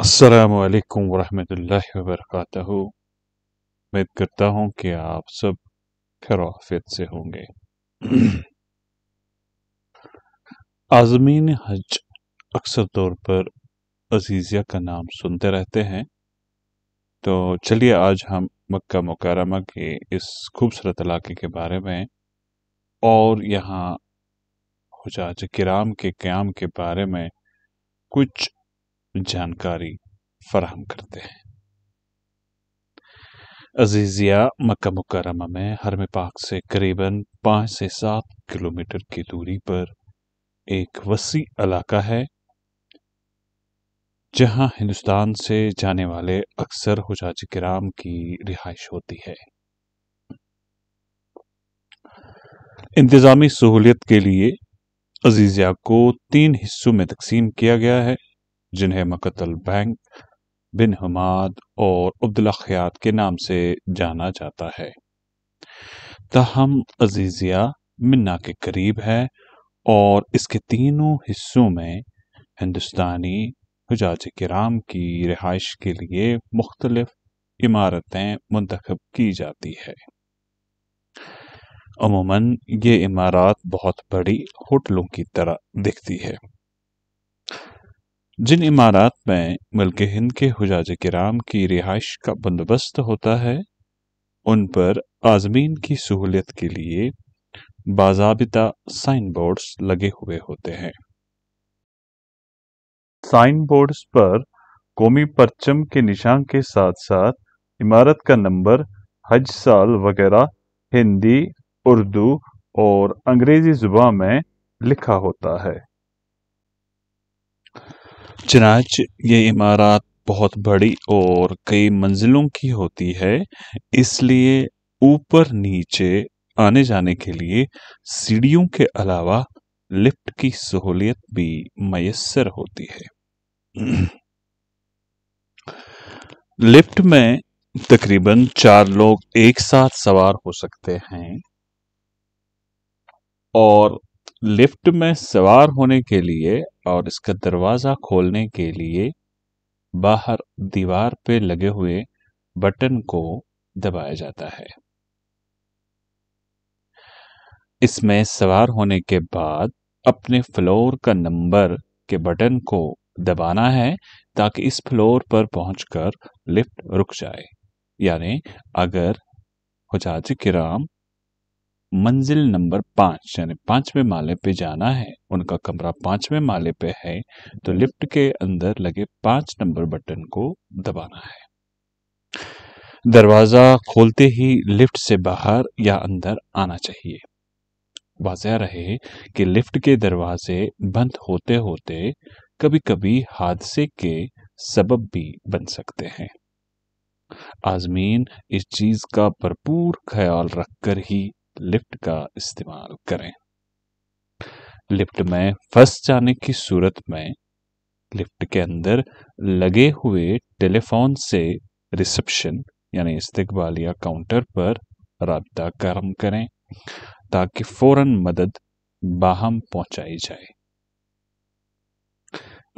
अस्सलामु अलैकुम वरहमतुल्लाहि वबरकातुहू। उम्मीद करता हूँ कि आप सब खैर आफियत से होंगे। आज़मीन हज अक्सर तौर पर अजीज़िया का नाम सुनते रहते हैं, तो चलिए आज हम मक्का मुकर्रमा के इस खूबसूरत इलाके के बारे में और यहाँ हुजाज किराम के क़याम के बारे में कुछ जानकारी फराहम करते हैं। अजीज़िया मक्का मुकर्रमा में हरम पाक से करीबन 5 से 7 किलोमीटर की दूरी पर एक वसी इलाका है, जहां हिंदुस्तान से जाने वाले अक्सर हुजाज किराम की रिहाइश होती है। इंतज़ामी सहूलियत के लिए अजीज़िया को 3 हिस्सों में तकसीम किया गया है, जिन्हें मकतल बैंक, बिन हमाद और अब्दुल्ला खयात के नाम से जाना जाता है। ताहम अजीज़िया मिन्ना के करीब है और इसके तीनों हिस्सों में हिंदुस्तानी हुजाज किराम की रिहाइश के लिए मुख्तलिफ इमारतें मुंतखब की जाती है। अमूमन ये इमारत बहुत बड़ी होटलों की तरह दिखती है। जिन इमारत में मुल्क हिंद के हुजाज किराम की रिहाइश का बंदोबस्त होता है, उन पर आज़मीन की सहूलियत के लिए बाज़ाबिता साइन बोर्ड्स लगे हुए होते हैं। साइन बोर्ड्स पर कौमी परचम के निशान के साथ साथ इमारत का नंबर, हज साल वगैरह हिंदी, उर्दू और अंग्रेजी जुबान में लिखा होता है। चनाच ये इमारत बहुत बड़ी और कई मंजिलों की होती है, इसलिए ऊपर नीचे आने जाने के लिए सीढ़ियों के अलावा लिफ्ट की सहूलियत भी मयस्सर होती है। लिफ्ट में तकरीबन 4 लोग एक साथ सवार हो सकते हैं और लिफ्ट में सवार होने के लिए और इसका दरवाज़ा खोलने के लिए बाहर दीवार पे लगे हुए बटन को दबाया जाता है। इसमें सवार होने के बाद अपने फ्लोर का नंबर के बटन को दबाना है ताकि इस फ्लोर पर पहुंचकर लिफ्ट रुक जाए। यानी अगर हुजाज किराम मंजिल नंबर 5 यानी 5वें माले पे जाना है, उनका कमरा 5वें माले पे है, तो लिफ्ट के अंदर लगे 5 नंबर बटन को दबाना है। दरवाजा खोलते ही लिफ्ट से बाहर या अंदर आना चाहिए। वाज़ेह रहे कि लिफ्ट के दरवाजे बंद होते होते कभी कभी हादसे के सबब भी बन सकते हैं। आज़मीन इस चीज का भरपूर ख्याल रखकर ही लिफ्ट का इस्तेमाल करें। लिफ्ट में फंस जाने की सूरत में लिफ्ट के अंदर लगे हुए टेलीफोन से रिसेप्शन यानी इस्तकबालिया काउंटर पर राब्ता कायम करें ताकि फौरन मदद बाहम पहुंचाई जाए।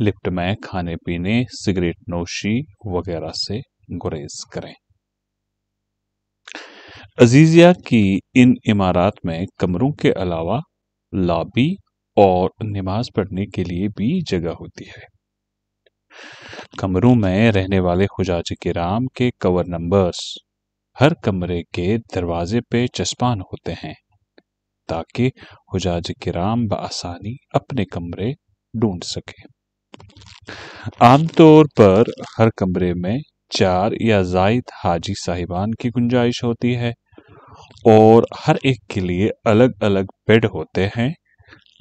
लिफ्ट में खाने पीने, सिगरेट नोशी वगैरह से गुरेज करें। अजीजिया की इन इमारत में कमरों के अलावा लॉबी और नमाज पढ़ने के लिए भी जगह होती है। कमरों में रहने वाले हुजाज किराम के कवर नंबर्स हर कमरे के दरवाजे पे चस्पान होते हैं ताकि हुजाज किराम बआसानी अपने कमरे ढूंढ सके। आमतौर पर हर कमरे में 4 या ज़ायद हाजी साहिबान की गुंजाइश होती है और हर एक के लिए अलग अलग बेड होते हैं,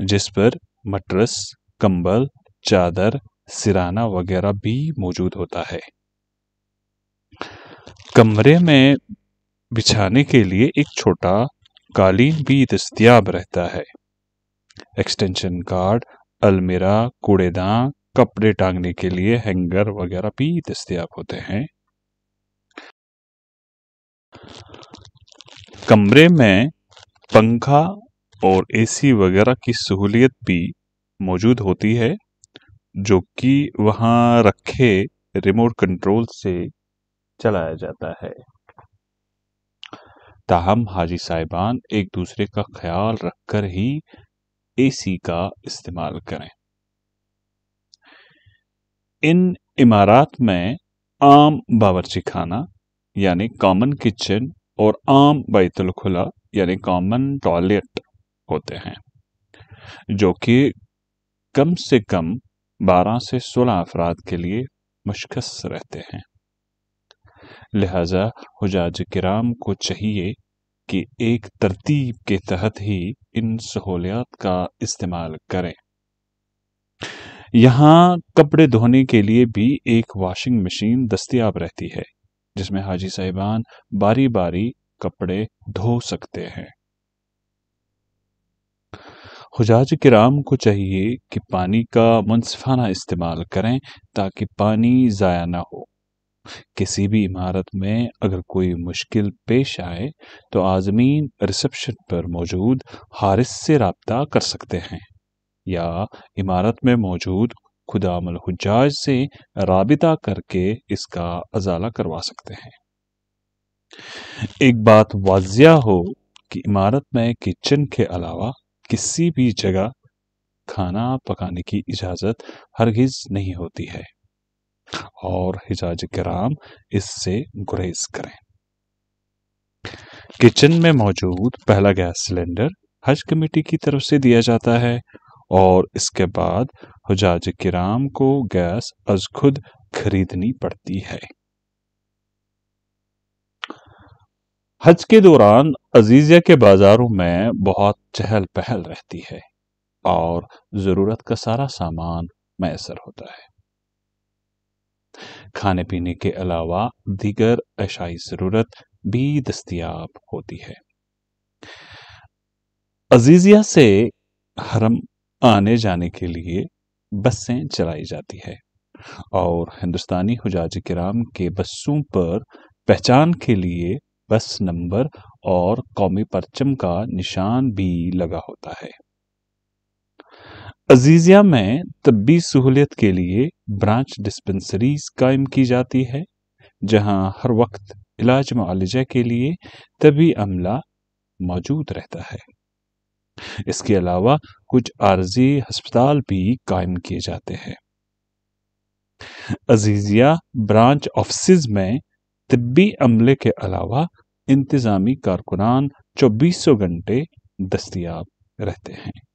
जिस पर मटरस, कंबल, चादर, सिराना वगैरह भी मौजूद होता है। कमरे में बिछाने के लिए एक छोटा कालीन भी दस्तयाब रहता है। एक्सटेंशन कार्ड, अलमीरा, कूड़ेदान, कपड़े टांगने के लिए हैंगर वगैरह भी दस्तयाब होते हैं। कमरे में पंखा और एसी वगैरह की सहूलियत भी मौजूद होती है, जो कि वहां रखे ریموٹ کنٹرول سے چلایا جاتا ہے۔ تاہم حاجی صاحبان ایک دوسرے کا خیال رکھ کر ہی اے سی کا استعمال کریں۔ ان عمارات میں عام باورچی خانہ یعنی کامن کچن اور عام بیت الخلا یعنی کامن ٹوائلٹ ہوتے ہیں، جو کہ کم سے کم 12 سے 16 افراد کے لیے مشخص رہتے ہیں۔ لہذا حجاج کرام کو چاہیے کہ ایک ترتیب کے تحت ہی ان سہولیات کا استعمال کریں۔ یہاں کپڑے دھونے کے لیے بھی ایک واشنگ مشین دستیاب رہتی ہے، جس میں حاجی صاحبان باری باری کپڑے دھو سکتے ہیں۔ حجاج کرام کو چاہیے کہ پانی کا منصفانہ استعمال کریں تاکہ پانی ضائع نہ ہو۔ کسی بھی عمارت میں اگر کوئی مشکل پیش آئے تو عازمین ریسپشن پر موجود حارس سے رابطہ کر سکتے ہیں یا عمارت میں موجود خدام الحجاج سے رابطہ کر کے اس کا ازالہ کروا سکتے ہیں۔ ایک بات واضح ہو کہ عمارت میں کچن کے علاوہ کسی بھی جگہ کھانا پکانے کی اجازت ہرگز نہیں ہوتی ہے اور حجاج کرام اس سے گریز کریں۔ کچن میں موجود پہلا گیس سلنڈر حج کمیٹی کی طرف سے دیا جاتا ہے اور اس کے بعد حجاج کرام کو گیس از خود خریدنی پڑتی ہے۔ حج کے دوران عزیزیہ کے بازاروں میں بہت چہل پہل رہتی ہے اور ضرورت کا سارا سامان میسر ہوتا ہے۔ کھانے پینے کے علاوہ دیگر اشیاء ضرورت بھی دستیاب ہوتی ہے۔ عزیزیہ سے حرم آنے جانے کے لیے بسیں چلائی جاتی ہے اور ہندوستانی حجاج کرام کے بسوں پر پہچان کے لیے بس نمبر اور قومی پرچم کا نشان بھی لگا ہوتا ہے۔ عزیزیہ میں طبی سہولت کے لیے برانچ ڈسپنسریز قائم کی جاتی ہے، جہاں ہر وقت علاج معالجہ کے لیے طبی عملہ موجود رہتا ہے۔ اس کے علاوہ کچھ عارضی ہسپتال بھی قائم کیے جاتے ہیں۔ عزیزیہ برانچ آفسز میں طبی عملے کے علاوہ انتظامی کارکنان 24 گھنٹے دستیاب رہتے ہیں۔